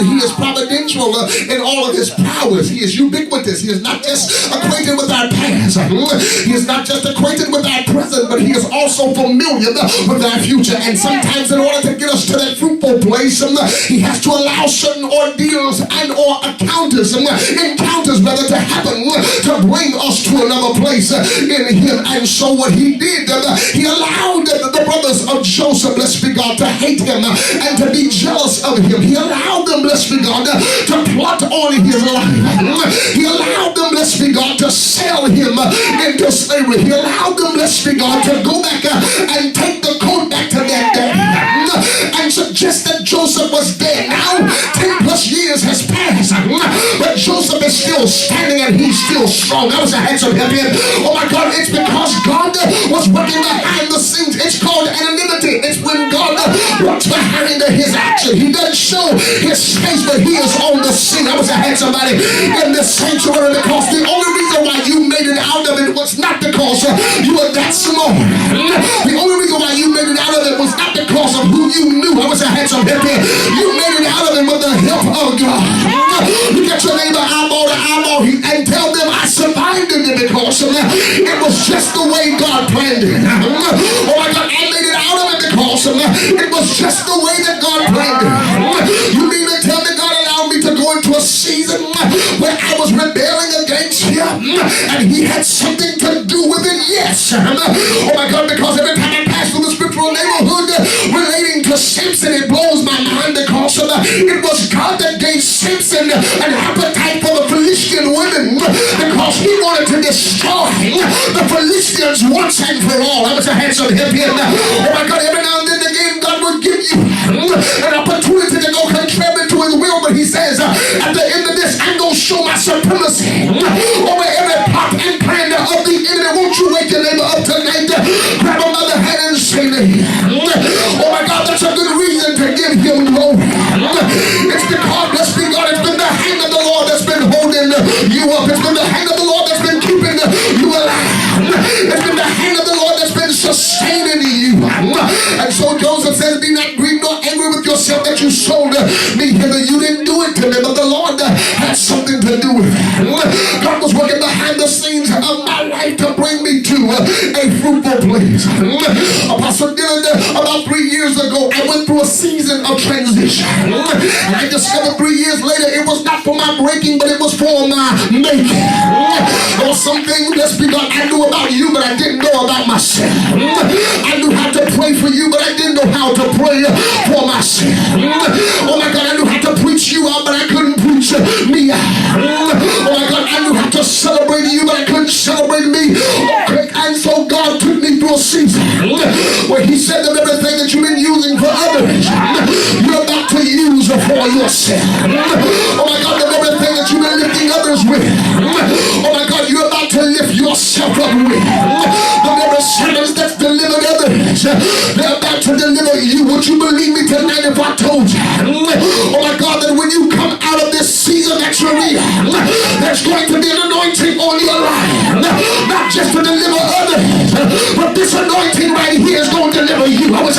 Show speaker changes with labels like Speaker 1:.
Speaker 1: that he is providential in all of his powers. He is ubiquitous. He is not just acquainted with our past. He is not just acquainted with our present, but he is also familiar with our future. And sometimes in order to get us to that fruitful place, he has to allow certain ordeals and or encounters rather to happen to bring us to another place in him. And so what he did, he allowed the brothers of Joseph, blessed be God, to hate him and to be jealous of him. He allowed them, blessed be God, to plot on his life. He allowed them, blessed be God, to sell him into slavery. He allowed them, blessed be God, to go back and take the coat back to their dad and suggest that Joseph was dead. Now 10 plus years has passed, but Joseph is still standing and he's still strong. That was a handsome happy. Oh my God, it's because God was working behind the scenes. It's called anonymity. It's when God works behind his action. He doesn't show his face, but he is on the scene. I was a had somebody in this sanctuary, because the only reason why you made it out of it was not because you were that small. The only reason why you made it out of it was not because of who you knew. I was a handsome happy. You made it out of it with the help of God. Look at your neighbor eyeball to eyeball and tell them, I survived it because it was just the way God planned it. Oh my God, I made it out of it because it was just the way that God planned it. You mean to tell me God allowed me to go into a season where I was rebelling against him and he had something to do with it? Yes. Oh my God, because every time I pass through the scriptural neighborhood relating to Samson, it blows my mind because it was God that gave Samson an appetite for the Philistine women, because he wanted to destroy the Philistines once and for all. That was a handsome hip here. Oh my God, every now and then again God will give you an opportunity to go contrary to his will, but he says at the end of this, I'm going to show my supremacy over every plot and plan of the enemy. Won't you wake your neighbor up tonight, grab him by the hand and say to him, oh my God, that's a good reason to give him glory. It's because, blessed be God, it's been the hand of the Lord that's been holding you up. It's been the hand of the Lord that's been keeping you alive. It's been the hand of the Lord that's been sustaining you. And so Joseph says, be not grieved nor angry with yourself that you sold me hither. You didn't do it to me, but the Lord had something to do with it. God was working behind the scenes of my life to bring me to a fruitful place. Apostle Dylan, about 3 years ago, I went through a season of transition. And I discovered 3 years later, it was not for my breaking, but it was for my making. There was something, let's be God, I knew about you, but I didn't know about myself. I knew how to pray for you, but I didn't know how to pray for myself. Oh my God, I knew how to preach you out, but I couldn't preach me out. Oh my God, I knew how to celebrate you, but I couldn't celebrate me. Okay. And so God took me through a season where he said that everything that you've been using for others, you're about to use for yourself. Oh my God, that everything that you've been lifting others with, oh my God, you're about to lift yourself up with. The very sermons that's delivered others, they're about to deliver you. Would you believe me tonight if I told you, oh my God, that when you come out of this season that you're in, there's going to be an anointing on your life, not just to deliver others, but this anointing right here is going to deliver you. I was